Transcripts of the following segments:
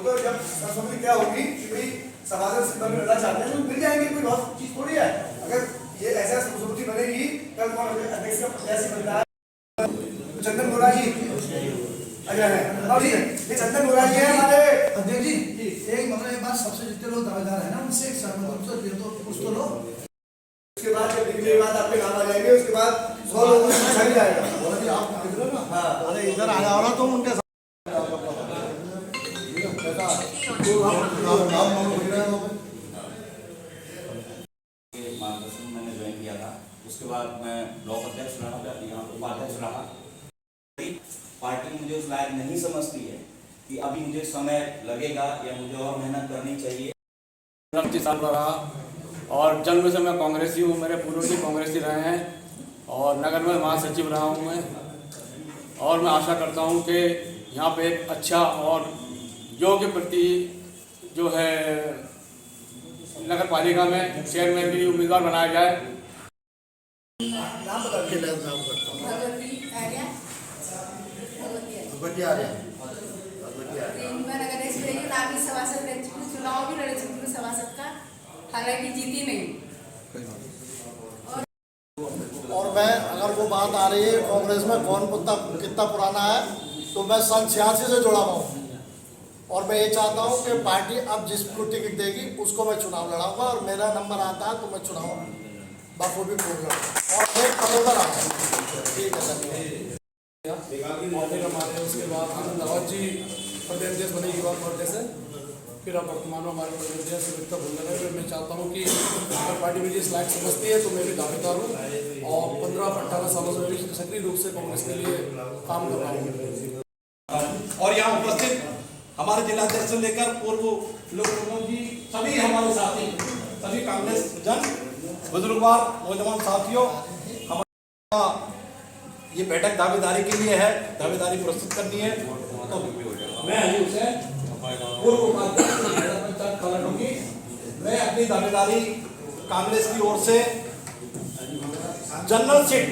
वो तो जब सर्वसम्मति क्या होगी कि भाई समाज से लड़ना चाहते हैं तो मिल जाएंगे, कोई बहुत चीज थोड़ी है। अगर ये ऐसा सर्वसम्मति बनेगी कल कौन अध्यक्ष का प्रत्याशी बनता है? चंदन बोरा जी अगर है और ये चंदन बोरा जी है हमारे अध्यक्ष जी। एक मतलब एक बात, सबसे जितने लोग दावेदार है ना उनसे एक सहमति तो कुछ तो लो। उसके बाद जब निकले बाद आपके नाम आ जाएंगे, उसके बाद 100 लोगों को समझ जाएगा। आप इधर ना, हाँ अरे इधर आ जाओ ना तुम उनके मार्गदर्शन मैंने ज्वाइन किया था। उसके बाद मैं ब्लॉक अध्यक्ष रहा, यहाँ उपाध्यक्ष रहा। पार्टी मुझे उस लायक नहीं समझती है कि अभी मुझे समय लगेगा या मुझे और मेहनत करनी चाहिए। 25 साल का रहा और जन्म से मैं कांग्रेसी हूँ, मेरे पूर्वज भी कांग्रेसी रहे हैं और नगर में महासचिव रहा हूँ मैं। और मैं आशा करता हूँ कि यहाँ पे एक अच्छा और योग्य प्रति जो है नगर पालिका में चेयरमैन भी उम्मीदवार बनाया जाए। नाम बता के नाम करता हूँ। भगवती आर्या। चुनाव भी लड़े थे सभासद का, हालांकि जीती नहीं। और मैं अगर वो बात आ रही है कांग्रेस में कौन कितना पुराना है, तो मैं सन 86 से जुड़ा हुआ हूँ और मैं ये चाहता हूँ कि पार्टी अब जिसको टिकट देगी उसको मैं चुनाव लड़ाऊंगा और मेरा नंबर आता है तो मैं चुनाव बखूबी पूर्ण लड़ूंगा और मैं करोड़ आऊँगा। ठीक है सर। हमारे उसके बाद हम दावत जी प्रदेश बने युवा मोर्चे से, फिर अब वर्तमान में हमारे प्रदेश सुविधा भूलने में मैं चाहता हूँ कि अगर पार्टी मुझे इस लायक समझती है तो मैं भी दावेदार हूँ और 15-18 सालों से भी सक्रिय रूप से कांग्रेस के लिए काम कर रहा हूँ। और यहाँ उपस्थित हमारे जिलाध्यक्ष से लेकर पूर्व लोग जी, सभी हमारे साथी, सभी कांग्रेस जन, बुजुर्गवार, नौजवान साथियों, हमारा ये बैठक दावेदारी के लिए है, दावेदारी प्रस्तुत करनी है। तो मैं अली हुसैन, पूर्व उपाध्यक्ष की, मैं अपनी दावेदारी कांग्रेस की ओर से जनरल सीट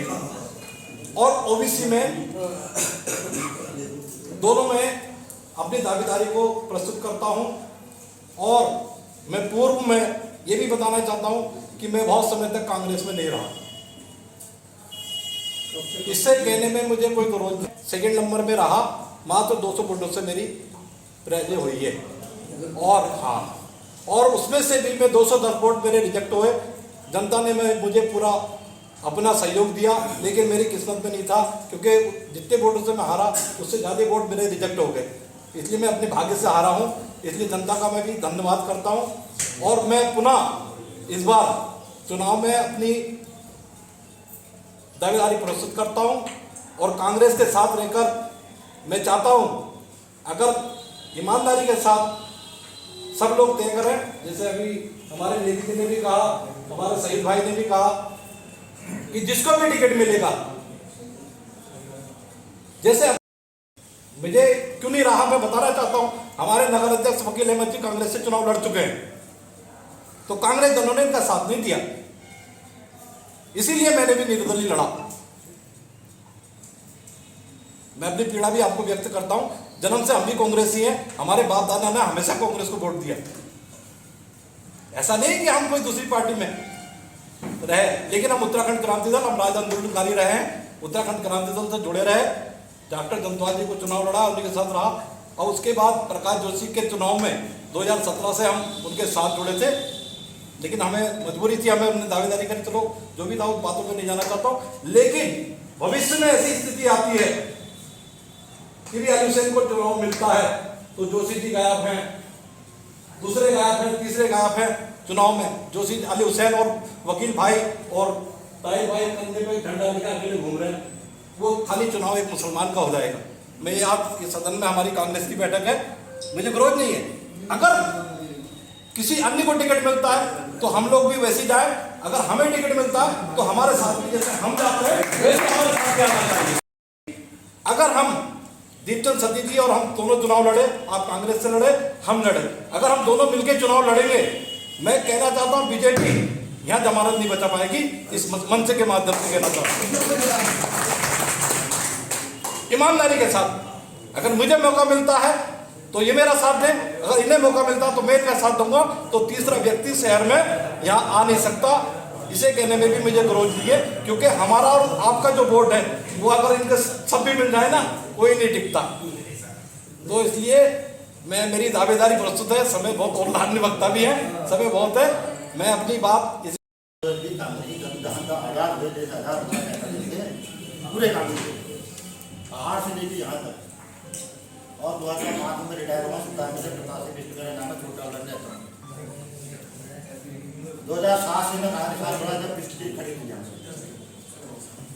और ओबीसी में दोनों में अपनी दावेदारी को प्रस्तुत करता हूं। और मैं पूर्व में ये भी बताना चाहता हूं कि मैं बहुत समय तक कांग्रेस में नहीं रहा, इससे कहने में मुझे कोई विरोध नहीं। सेकंड नंबर में रहा, मात्र 200 वोटों से मेरी पराजय हुई है और हाँ, और उसमें से भी मैं 210 वोट मेरे रिजेक्ट हुए। जनता ने मुझे पूरा अपना सहयोग दिया, लेकिन मेरी किस्मत में नहीं था, क्योंकि जितने वोटों से मैं हारा उससे ज़्यादा वोट मेरे रिजेक्ट हो गए, इसलिए मैं अपने भाग्य से हारा हूँ। इसलिए जनता का मैं भी धन्यवाद करता हूँ और मैं पुनः इस बार चुनाव में अपनी दावेदारी प्रस्तुत करता हूं और कांग्रेस के साथ रहकर मैं चाहता हूं अगर ईमानदारी के साथ सब लोग तय करें, जैसे अभी हमारे नेत्री ने भी कहा, हमारे शहीद भाई ने भी कहा कि जिसको भी टिकट मिलेगा, जैसे मुझे क्यों नहीं रहा मैं बताना चाहता हूं। हमारे नगर अध्यक्ष वकील अहमद जी कांग्रेस से चुनाव लड़ चुके हैं, तो कांग्रेस जनों ने इनका साथ नहीं दिया, इसीलिए मैंने भी निर्दलीय लड़ा। मैं अपनी पीड़ा भी आपको व्यक्त करता हूं। जन्म से हम भी कांग्रेसी हैं, हमारे बाप दादा ने हमेशा कांग्रेस को वोट दिया। ऐसा नहीं कि हम कोई दूसरी पार्टी में रहे, लेकिन हम उत्तराखंड क्रांति दल, हम राज आंदोलनकारी रहे हैं, उत्तराखंड क्रांति दल से जुड़े रहे। डॉक्टर जंतवाल जी को चुनाव लड़ा, उन्हीं के साथ रहा और उसके बाद प्रकाश जोशी के चुनाव में 2017 से हम उनके साथ जुड़े थे, लेकिन हमें मजबूरी थी, हमें उन्होंने दावेदारी करी। चलो जो भी था उस बातों में नहीं जाना चाहता हूं, लेकिन भविष्य में ऐसी स्थिति आती है कि अली हुसैन को चुनाव मिलता है तो जोशी जी गायब हैं, दूसरे गायब हैं, तीसरे गायब हैं चुनाव में। जोशी, अली हुसैन और वकील भाई और ताई भाई कंधे पे झंडा लेकर अकेले घूम रहे हैं, वो खाली चुनाव एक मुसलमान का हो जाएगा। मैं आज इस सदन में हमारी कांग्रेस की बैठक है, मुझे विरोध नहीं है। अगर किसी अन्य को टिकट मिलता है तो हम लोग भी वैसे जाए, अगर हमें टिकट मिलता है तो हमारे साथ भी जैसे हम जाते हैं वैसे हमारे साथ भी आना चाहिए। अगर हम दीपचंद सती जी और हम दोनों चुनाव लड़े, आप कांग्रेस से लड़े, हम लड़े, अगर हम दोनों मिलकर चुनाव लड़ेंगे, मैं कहना चाहता हूं बीजेपी यहाँ जमानत नहीं बचा पाएगी। इस मंच के माध्यम से कहना चाहता हूं ईमानदारी के साथ, अगर मुझे मौका मिलता है तो ये मेरा साथ दें, अगर इन्हें मौका मिलता तो मैं इनका साथ दूंगा, तो तीसरा व्यक्ति शहर में यहाँ आ नहीं सकता। इसे कहने में भी मुझे गौरव नहीं है, क्योंकि हमारा और आपका जो वोट है वो अगर इनके सब भी मिल जाए ना, कोई नहीं टिकता। तो इसलिए मेरी दावेदारी प्रस्तुत है। समय बहुत और लाने वक्ता भी है, समय बहुत है, मैं अपनी बात पूरे कानून पहाड़ से लेकर यहाँ तक, और 2005 में रिटायर हुआ, 2007 से मैं कहानी साल बड़ा जब पिछली खड़ी थी यहाँ से,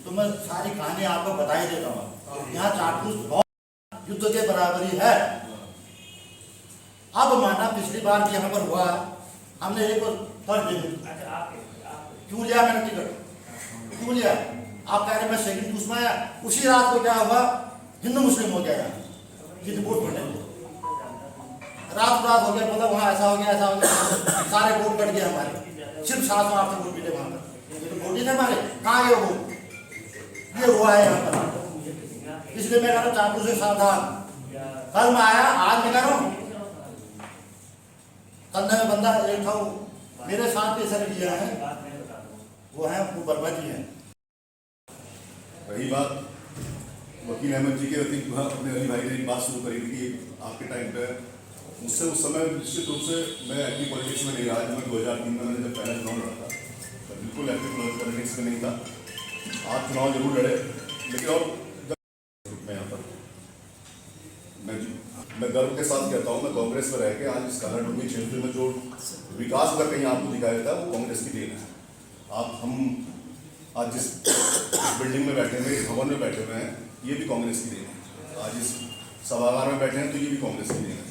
तो मैं सारी कहानी आपको बता ही देता हूँ। यहाँ चाटपूस बहुत युद्ध के बराबरी है। अब माना पिछली बार यहाँ पर हुआ, हमने एक फर्ज दे दिया, क्यों लिया मैंने टिकट, क्यों लिया? आप कह रहे मैं सेकंड पूछ में आया, उसी रात को क्या हुआ, हिंदू मुस्लिम हो गया कि वोट पड़ने रात हो गया, बोला वहाँ ऐसा हो गया, सारे वोट कट गए हमारे, सिर्फ 700-800 वोट मिले वहाँ पर। ये तो वोट ही नहीं हमारे, कहाँ गए वो? ये हुआ है यहाँ पर। इसलिए मैं कह रहा हूँ चाकू से सावधान। कल मैं आया, आज मैं कह रहा हूँ कंधे में बंदा एक था, मेरे साथ भी सर किया है, वो है वो बर्मा जी हैं। रही बात वकील अहमद जी के अपने अली भाई ने एक बात शुरू करी थी कि आपके टाइम पे मुझसे उस समय निश्चित रूप से मैं एक्टिव पॉलिटिक्स में नहीं रहा। जब मैं 2003 में मैंने जब पहला चुनाव लड़ा था तो बिल्कुल एक्टिव पॉलिटिक्स में नहीं था। आप चुनाव जरूर लड़े, लेकिन और जब मैं यहाँ पर मैं गर्व के साथ कहता हूँ, मैं कांग्रेस में रह के आज इस कालाडूंगी क्षेत्र में जो विकास अगर कहीं आपको दिखाया था वो कांग्रेस की देन है। हम आज जिस बिल्डिंग में बैठे हुए, इस भवन में बैठे हुए हैं, ये भी कांग्रेस की देन है। आज इस सभागार में बैठे हैं तो ये भी कांग्रेस की देन है।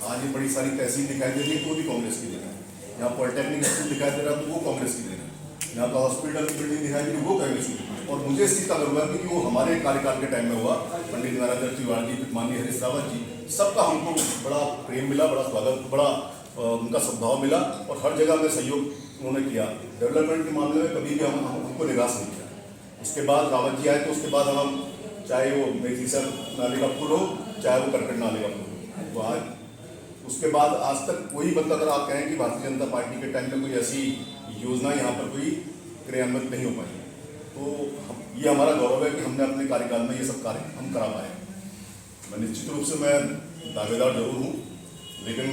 आज ये बड़ी सारी तहसील दिखाई दे रही है तो वो भी कांग्रेस की देन है। यहाँ पॉलिटेक्निक स्कूल दिखाई दे रहा है तो वो कांग्रेस की देन है। यहाँ का हॉस्पिटल की बिल्डिंग दिखाई दे रही है वो कांग्रेस की देन है। और मुझे इस चीज़ का गर्व है क्योंकि वो हमारे कार्यकाल के टाइम में हुआ। पंडित नारायण तिवारी जी, माननीय हरीश रावत जी, सबका हमको बड़ा प्रेम मिला, बड़ा स्वागत, बड़ा उनका सद्भाव मिला और हर जगह में सहयोग उन्होंने किया। डेवलपमेंट के मामले में कभी भी हमको निराश नहीं किया। उसके बाद रावत जी आए तो उसके बाद हम चाहे वो मेथीसर नाले का पुल हो, चाहे वो करकट नाले का पुल हो, वो आज उसके बाद आज तक कोई बंदा, अगर आप कहें कि भारतीय जनता पार्टी के टाइम में कोई ऐसी योजना यहाँ पर कोई क्रियान्वित नहीं हो पाई, तो ये हमारा गौरव है कि हमने अपने कार्यकाल में ये सब कार्य हम करा पाए। मैं निश्चित रूप से मैं दावेदार जरूर हूँ, लेकिन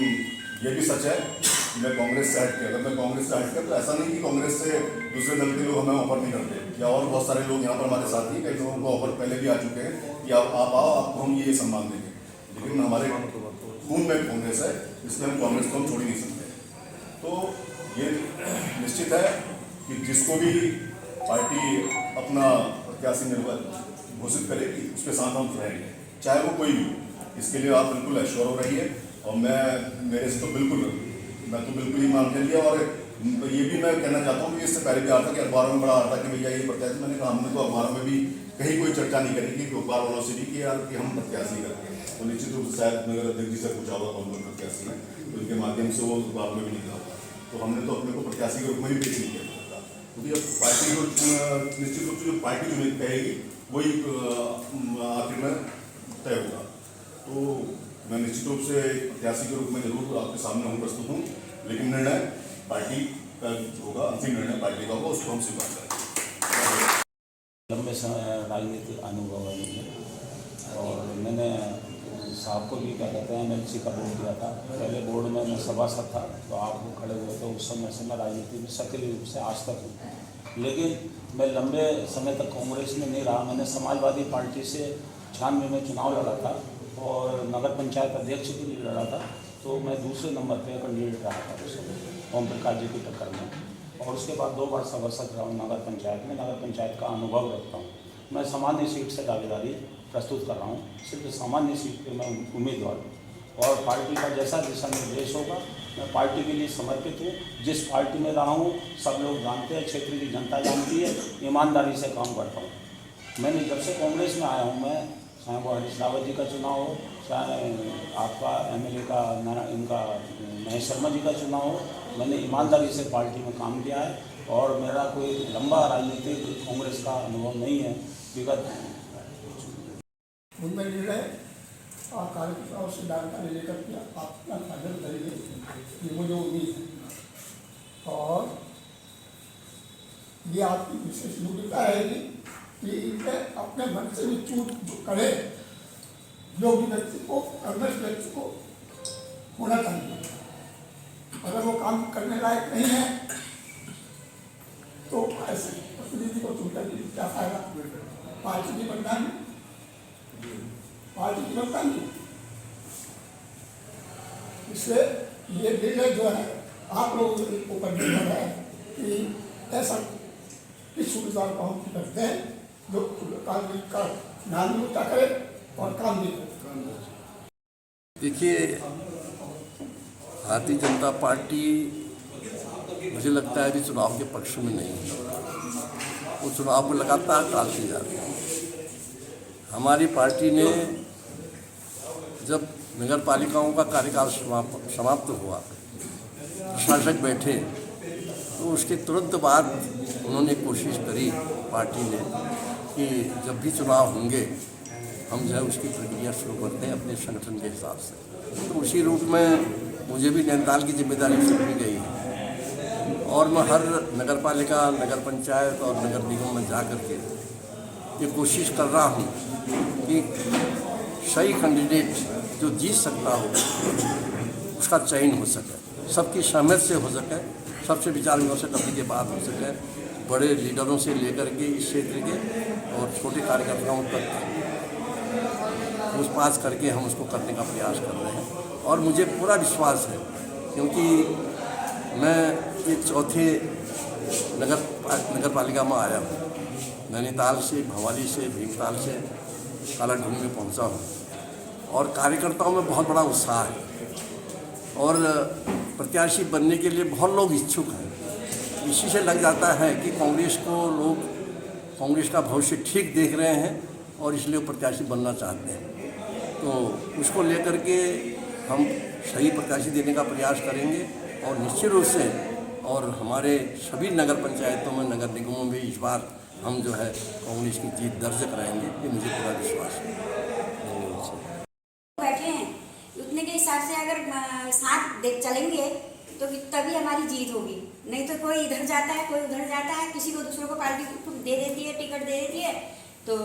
ये भी सच है कि मैं कांग्रेस से हट के, अगर मैं कांग्रेस से हट के, तो ऐसा नहीं कि कांग्रेस से दूसरे दल के लोग हमें ऑफर नहीं करते, या और बहुत सारे लोग यहाँ पर हमारे साथी, कई लोगों को ऑफर पहले भी आ चुके हैं कि आप आओ, आपको हम ये सम्मान देंगे, लेकिन हमारे खून में कांग्रेस है, इसलिए हम कांग्रेस को हम छोड़ ही नहीं सकते। तो ये निश्चित है कि जिसको भी पार्टी अपना प्रत्याशी घोषित करेगी उसके साथ हम रहेंगे, चाहे वो कोई भी। इसके लिए आप बिल्कुल एश्योर हो रही है और मैं तो बिल्कुल ही मान लिया। और ये भी मैं कहना चाहता हूँ कि इससे पहले भी आता कि अखबारों में बड़ा आता कि भैया ये प्रत्याशी, मैंने कहा हमने तो अखबारों में भी कहीं कोई चर्चा नहीं करी कि अखबार वालों से भी कि यार कि हम प्रत्याशी करते हैं। तो निश्चित रूप से शायद मेरे अध्यक्ष जी से पूछा होगा कौन कौन प्रत्याशी है, तो उनके माध्यम से वो अखबार में भी निकला होगा। तो हमने तो अपने को प्रत्याशी के रूप में भी पेश नहीं किया था, क्योंकि अब पार्टी जो निश्चित रूप से जो पार्टी जो कहेगी वही आखिर में तय होगा। तो मैं निश्चित रूप से प्रत्याशी के रूप में जरूर आपके सामने हूँ, प्रस्तुत हूँ, लेकिन निर्णय पार्टी का होगा, अंतिम निर्णय पार्टी का होगा, उसको हम स्वीकार करेंगे। लंबे समय राजनीतिक अनुभव है मुझे, और मैंने साहब को भी क्या कहते हैं MLC का बोर्ड दिया था। पहले बोर्ड में मैं सभासद था, तो आप वो खड़े हुए थे, उस समय से मैं राजनीति में सक्रिय रूप से आज तक हूँ। लेकिन मैं लंबे समय तक कांग्रेस में नहीं रहा। मैंने समाजवादी पार्टी से 96 में चुनाव लड़ा था और नगर पंचायत अध्यक्ष के लिए लड़ा था, तो मैं दूसरे नंबर पे कैंडिडेट रहा था उस समय ओम प्रकाश जी की टक्कर में। और उसके बाद 2 बार सभासद रहा हूँ नगर पंचायत में। नगर पंचायत का अनुभव रखता हूँ। मैं सामान्य सीट से दावेदारी प्रस्तुत कर रहा हूँ, सिर्फ सामान्य सीट पे मैं उम्मीदवार हूँ और पार्टी का जैसा दिशा निर्देश होगा मैं पार्टी के लिए समर्पित हूँ। जिस पार्टी में रहा हूँ सब लोग जानते हैं, क्षेत्र की जनता जानती है, ईमानदारी से काम करता हूँ। मैंने जब से कांग्रेस में आया हूँ, मैं चाहे वो हरीश रावत जी का चुनाव हो, चाहे आपका MLA का इनका महेश शर्मा जी का चुनाव हो, मैंने ईमानदारी से पार्टी में काम किया है और मेरा कोई लंबा राजनीतिक कांग्रेस का अनुभव नहीं है। विगत उनमें निर्णय और कार्यकर्ताओं से जानकारी लेकर के आप अपना फाइनल करेंगे, ये मुझे उम्मीद है। और ये आपकी विशेष भूमिका रहेगी कि इनके अपने मन से भी चूक जो करे, जो भी व्यक्ति को कर्मठ व्यक्ति को होना चाहिए। अगर वो काम करने लायक नहीं है तो ऐसे प्रतिनिधि को चुनकर के क्या फायदा? पार्टी की बदनामी, पार्टी की बदनामी। इसलिए ये निर्णय जो है आप लोगों के ऊपर निर्भर है कि ऐसा किस उम्मीदवार को हम करते हैं जो काम का नागरिकता करे और काम भी करे। देखिए, भारतीय जनता पार्टी मुझे लगता है कि चुनाव के पक्ष में नहीं है, वो चुनाव को लगातार टालती जा रही है। हमारी पार्टी ने जब नगर पालिकाओं का कार्यकाल समाप्त हुआ, प्रशासक बैठे, तो उसके तुरंत बाद उन्होंने कोशिश करी पार्टी ने कि जब भी चुनाव होंगे हम जो है उसकी प्रक्रिया शुरू करते हैं अपने संगठन के हिसाब से। तो उसी रूप में मुझे भी नैनीताल की जिम्मेदारी सौंपी गई है और मैं हर नगर पालिका, नगर पंचायत और नगर निगम में जा कर के ये कोशिश कर रहा हूँ कि सही कैंडिडेट जो जीत सकता हो उसका चयन हो सके, सबकी सहमति से हो सके, सबसे विचार विमर्श करने के बाद हो सके, बड़े लीडरों से लेकर के इस क्षेत्र के और छोटे कार्यकर्ताओं तक पूछताछ करके हम उसको करने का प्रयास कर रहे हैं। और मुझे पूरा विश्वास है क्योंकि मैं एक चौथे नगर पालिका में आया हूँ, नैनीताल से, भवाली से, भीमताल से कालाढूंग में पहुँचा हूँ और कार्यकर्ताओं में बहुत बड़ा उत्साह है और प्रत्याशी बनने के लिए बहुत लोग इच्छुक हैं। इसी से लग जाता है कि कांग्रेस को लोग कांग्रेस का भविष्य ठीक देख रहे हैं और इसलिए वो प्रत्याशी बनना चाहते हैं। तो उसको लेकर के हम सही प्रत्याशी देने का प्रयास करेंगे और निश्चित रूप से और हमारे सभी नगर पंचायतों में, नगर निगमों में इस बार हम जो है कांग्रेस की जीत दर्ज कराएंगे, ये मुझे पूरा विश्वास है। बैठे हैं उतने के हिसाब से अगर साथ चलेंगे तो तभी हमारी जीत होगी, नहीं तो कोई इधर जाता है, कोई उधर जाता है, किसी को दूसरे को पार्टी दे देती है, टिकट दे देती है, तो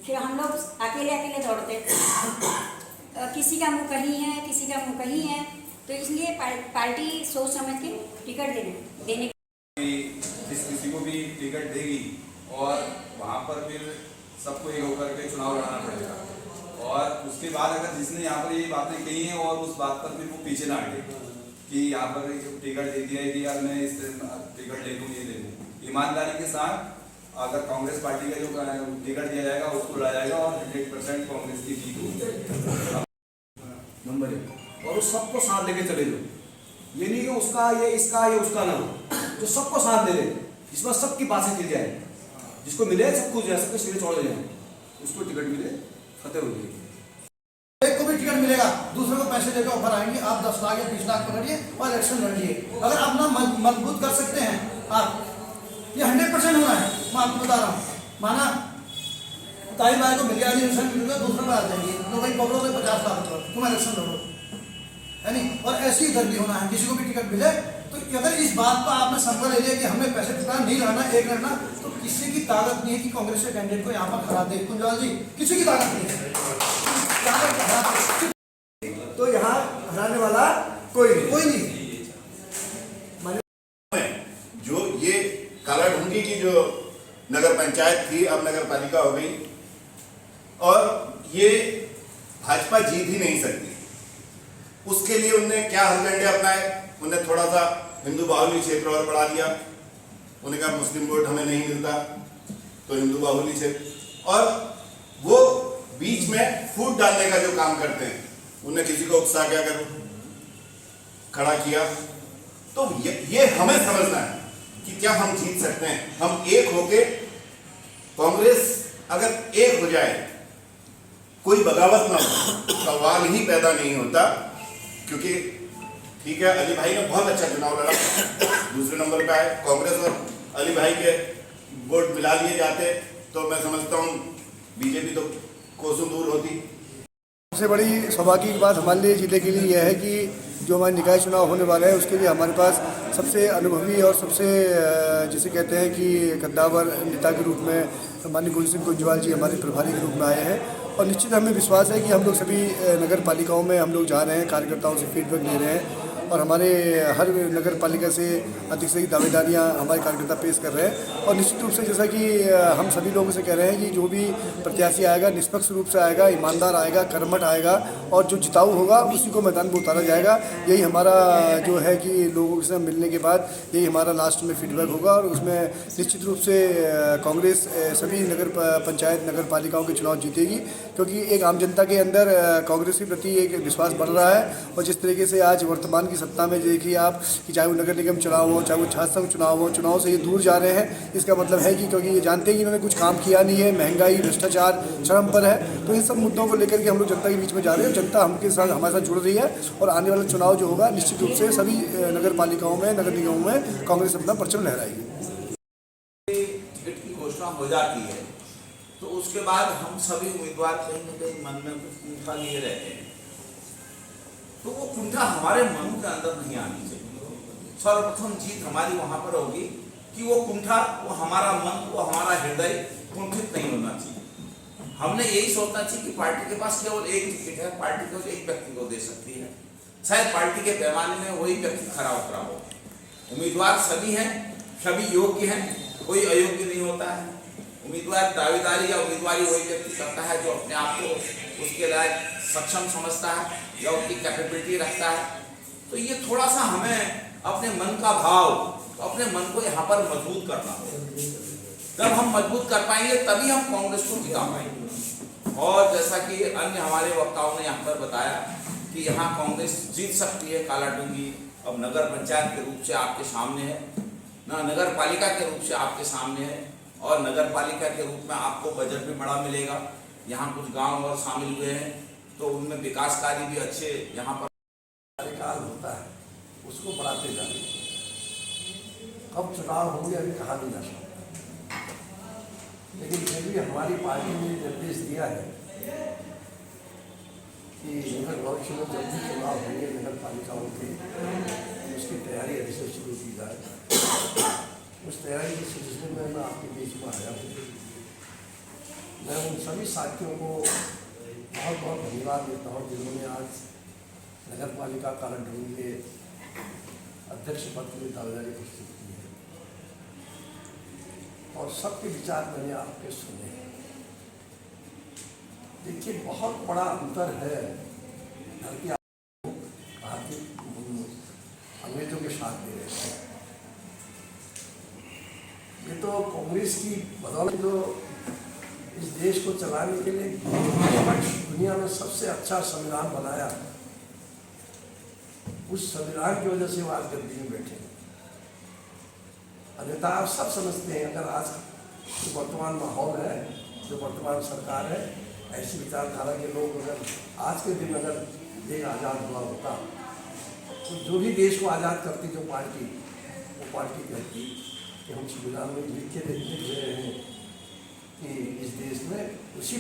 फिर हम लोग अकेले अकेले दौड़ते हैं। किसी का मुँह कहीं है, किसी का मुँह कहीं है, तो इसलिए पार्टी सोच समझ के टिकट देने किसी को भी टिकट देगी और वहाँ पर फिर सबको एक होकर के चुनाव लड़ाना पड़ेगा और उसके बाद अगर जिसने यहाँ पर ये बातें कही हैं और उस बात पर फिर वो पीछे ना हटे कि यहाँ पर टिकट दे दिया है कि यार मैं इस टिकट ले लूँ, ये ले लूँ। ईमानदारी के साथ अगर कांग्रेस पार्टी का जो टिकट दिया जाएगा उसको लाया जाएगा और 100% कांग्रेस की जीत होगी। नंबर 1 और उस सबको साथ लेके चले जाओ, ये नहीं कि उसका ये इसका ये उसका ना हो, जो सबको साथ ले ले, जिसमें सबकी बातें की जाए, जिसको मिले सब कुछ जाए, सबके सिरे छोड़ जाए, उसको टिकट मिले, फतेह हो जाएगी। एक को भी टिकट मिलेगा, दूसरे को पैसे देकर ऑफर आएंगे, आप 10 लाख या 20 लाख पकड़िए और इलेक्शन लड़िए। अगर आप ना मजबूत कर सकते हैं, आप ये 100% होना है, मैं आपको बता रहा हूँ। माना ताई भाई को मिल गया, दूसरे पर आ जाएंगे, तो भाई पकड़ो तो 50 लाख तुम इलेक्शन लड़ो, है नहीं। और ऐसे ही इधर भी होना है, किसी को भी टिकट मिले तो अगर इस बात का आपने संकल्प ले लिया कि हमें पैसे टुकड़ा नहीं लड़ना, एक लड़ना, तो किसी की ताकत नहीं है कि कांग्रेस के कैंडिडेट को यहाँ पर हरा दे। कुंजवाल जी, किसी की ताकत नहीं है, तो यहाँ हराने वाला कोई नहीं। जो ये कालाढूंगी की जो नगर पंचायत थी अब नगर पालिका हो गई और ये भाजपा जीत ही नहीं सकती। उसके लिए उनने क्या हथकंडे अपनाए, उन्हें थोड़ा सा हिंदू बाहुल्य क्षेत्र और बढ़ा दिया। उन्हें कहा मुस्लिम वोट हमें नहीं मिलता तो हिंदू बाहुल्य क्षेत्र, और वो बीच में फूट डालने का जो काम करते हैं, उन्हें किसी को उत्साह क्या कर खड़ा किया। तो ये हमें समझना है कि क्या हम जीत सकते हैं। हम एक होके, कांग्रेस अगर एक हो जाए, कोई बगावत ना हो, सवाल ही पैदा नहीं होता। क्योंकि ठीक है, अली भाई ने बहुत अच्छा चुनाव लड़ा, दूसरे नंबर पे आए, कांग्रेस और अली भाई के वोट मिला लिए जाते तो मैं समझता हूँ बीजेपी तो कोसों दूर होती। सबसे बड़ी सौभाग्य की बात हमारे लिए जिले के लिए यह है कि जो हमारे निकाय चुनाव होने वाले हैं उसके लिए हमारे पास सबसे अनुभवी और सबसे जिसे कहते हैं कि कद्दावर नेता के रूप में माननीय गोविंद सिंह कुंजवाल जी हमारे प्रभारी के रूप में आए हैं। और निश्चित हमें विश्वास है कि हम लोग सभी नगर पालिकाओं में हम लोग जा रहे हैं, कार्यकर्ताओं से फीडबैक ले रहे हैं और हमारे हर नगर पालिका से अधिक से अधिक दावेदारियाँ हमारे कार्यकर्ता पेश कर रहे हैं। और निश्चित रूप से जैसा कि हम सभी लोगों से कह रहे हैं कि जो भी प्रत्याशी आएगा निष्पक्ष रूप से आएगा, ईमानदार आएगा, कर्मठ आएगा और जो जिताऊ होगा उसी को मैदान में उतारा जाएगा। यही हमारा जो है कि लोगों से मिलने के बाद यही हमारा लास्ट में फीडबैक होगा और उसमें निश्चित रूप से कांग्रेस सभी नगर पंचायत नगर पालिकाओं के चुनाव जीतेगी, क्योंकि एक आम जनता के अंदर कांग्रेस के प्रति एक विश्वास बढ़ रहा है। और जिस तरीके से आज वर्तमान की सत्ता में देखिए आप कि चाहे वो नगर निगम चुनाव हो, चाहे वो छात्र संघ चुनाव हो, चुनाव से ये दूर जा रहे हैं। इसका मतलब है कि क्योंकि ये जानते हैं कि इन्होंने कुछ काम किया नहीं है, महंगाई भ्रष्टाचार चरम पर है। तो इन सब मुद्दों को लेकर के हम लोग जनता के बीच में जा रहे हैं। जनता हमारे साथ जुड़ रही है और आने वाला चुनाव जो होगा निश्चित रूप से सभी नगर पालिकाओं में नगर निगमों में कांग्रेस अपना परचम लहराएगी। टिकट की घोषणा हो जाती है तो उसके बाद हम सभी उम्मीदवार कहीं न कहीं मन में कुछ कुंठा लिए रहते हैं, तो वो कुंठा हमारे मन के अंदर नहीं आनी चाहिए। सर्वप्रथम जीत हमारी वहां पर होगी कि वो कुंठा, वो हमारा मन, वो हमारा हृदय कुंठित नहीं होना चाहिए। हमने यही सोचना चाहिए कि पार्टी के पास केवल एक टिकट है, पार्टी केवल एक व्यक्ति को दे सकती है। शायद पार्टी के पैमाने में वही व्यक्ति खरा उतरा हो। उम्मीदवार सभी हैं, सभी योग्य हैं, कोई अयोग्य नहीं होता है। उम्मीदवार दावेदारी या उम्मीदवारी वही व्यक्ति करता है जो अपने आप को उसके लायक सक्षम समझता है या उसकी कैपेबिलिटी रखता है। तो ये थोड़ा सा हमें अपने मन का भाव, अपने मन को यहाँ पर मजबूत करना होगा। जब हम मजबूत कर पाएंगे तभी हम कांग्रेस को जिता पाएंगे। और जैसा कि अन्य हमारे वक्ताओं ने यहाँ पर बताया कि यहाँ कांग्रेस जीत सकती है। कालाडूंगी अब नगर पंचायत के रूप से आपके सामने है, ना नगर पालिका के रूप से आपके सामने है, और नगर पालिका के रूप में आपको बजट भी बड़ा मिलेगा। यहाँ कुछ गांव और शामिल हुए हैं तो उनमें विकास कार्य भी अच्छे यहाँ पर कार्यकाल होता है, उसको बढ़ाते जाते। कब चुनाव होंगे अभी कहा नहीं जा सकता, लेकिन फिर भी हमारी पार्टी ने निर्देश दिया है कि नगर भविष्य में जब भी चुनाव होंगे नगर पालिकाओं के, उसकी तैयारी अभी से शुरू की जाए। उस तैयारी के सिलसिले में मैं आपके बीच में आया हूँ। मैं उन सभी साथियों को बहुत बहुत धन्यवाद देता हूँ जिन्होंने आज नगर पालिका कालाडूंगी के अध्यक्ष पद के लिए दावेदारी प्रस्तुत की है और सबके विचार मैंने आपके सुने हैं। देखिए बहुत बड़ा अंतर है घर की अंग्रेजों के साथ दे रहे हैं। ये तो कांग्रेस की बदौलत जो इस देश को चलाने के लिए दुनिया में सबसे अच्छा संविधान बनाया, उस संविधान की वजह से वो आज गद्दी में बैठे। अन्यथा आप सब समझते हैं अगर आज जो वर्तमान माहौल है, जो वर्तमान सरकार है, ऐसी विचारधारा के लोग अगर आज के दिन अगर देश आज़ाद हुआ होता तो जो भी देश को आज़ाद करती जो पार्टी, वो पार्टी कहती कि हम संविधान में लिख रहे हैं कि इस देश में उसी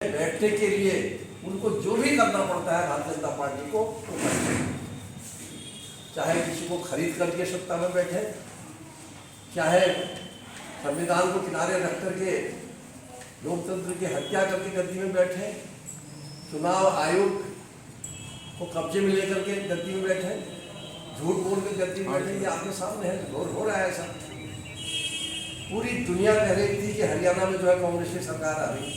बैठने के लिए उनको जो भी करना पड़ता है भारतीय जनता पार्टी को, वो करते हैं। चाहे किसी को खरीद करके सत्ता में बैठे, चाहे संविधान को किनारे रख करके लोकतंत्र की हत्या करके गद्दी में बैठे, चुनाव आयोग को कब्जे में लेकर के गद्दी में बैठे, झूठ बोल के गद्दी में बैठे। ये आपके सामने है, हो रहा है ऐसा। पूरी दुनिया कह रही थी कि हरियाणा में जो है कांग्रेस की सरकार आ रही,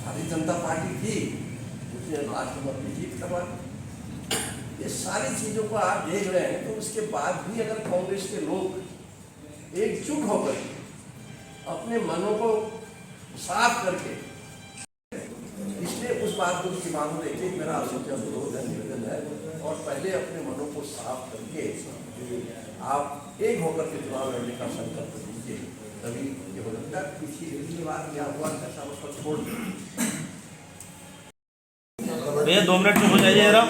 भारतीय जनता पार्टी थी, उसने राष्ट्रपति जीत करवा। ये सारी चीज़ों को आप देख रहे हैं, तो उसके बाद भी अगर कांग्रेस के लोग एकजुट होकर अपने मनों को साफ करके, इसलिए उस बात को दिमाग में रखिए, मेरा आपसे अनुरोध है, निवेदन है, और पहले अपने मनों को साफ करके आप एक होकर के चुनाव लड़ने का संकल्प लीजिए, तभी ये हो सकता है। पिछली बार क्या हुआ कैसा उसको छोड़ भैया 2 मिनट चुप हो जाइए जरा।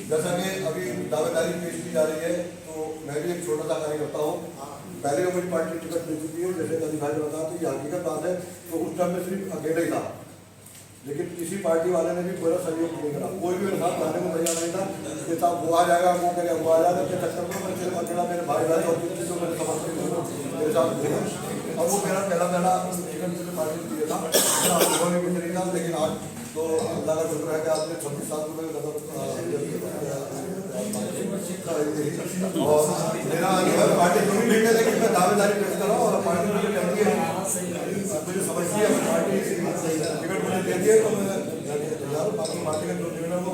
जैसा कि अभी दावेदारी पेश की जा रही है, तो मैं भी एक छोटा सा कार्य करता हूँ। पहले मुझे पार्टी टिकट दे चुकी है, जैसे गली भाई ने बताया, तो ये हकीकत बात है। तो उस टाइम में सिर्फ अकेले ही था, लेकिन किसी पार्टी वाले ने भी पूरा सहयोग नहीं करा, कोई भी मेरे साथ लाने को तैयार नहीं था कि साहब वो आ जाएगा, वो करेगा, वो आ जाएगा। के चक्कर में मैं सिर्फ अकेला मेरे भाई भाई और जितने जो मेरे समर्थक मेरे साथ थे, और वो मेरा पहला टिकट मुझे पार्टी दिया था, मेरा अनुभव भी नहीं था। लेकिन आज तो अल्लाह का शुक्र है कि आपने 26 साल में और मेरा पार्टी जो भी भेजे, लेकिन मैं दावेदारी करता रहा और पार्टी मुझे कहती है, मुझे समझती है, पार्टी टिकट मुझे देती है तो मैं तैयार हूँ। बाकी पार्टी का जो निर्णय हो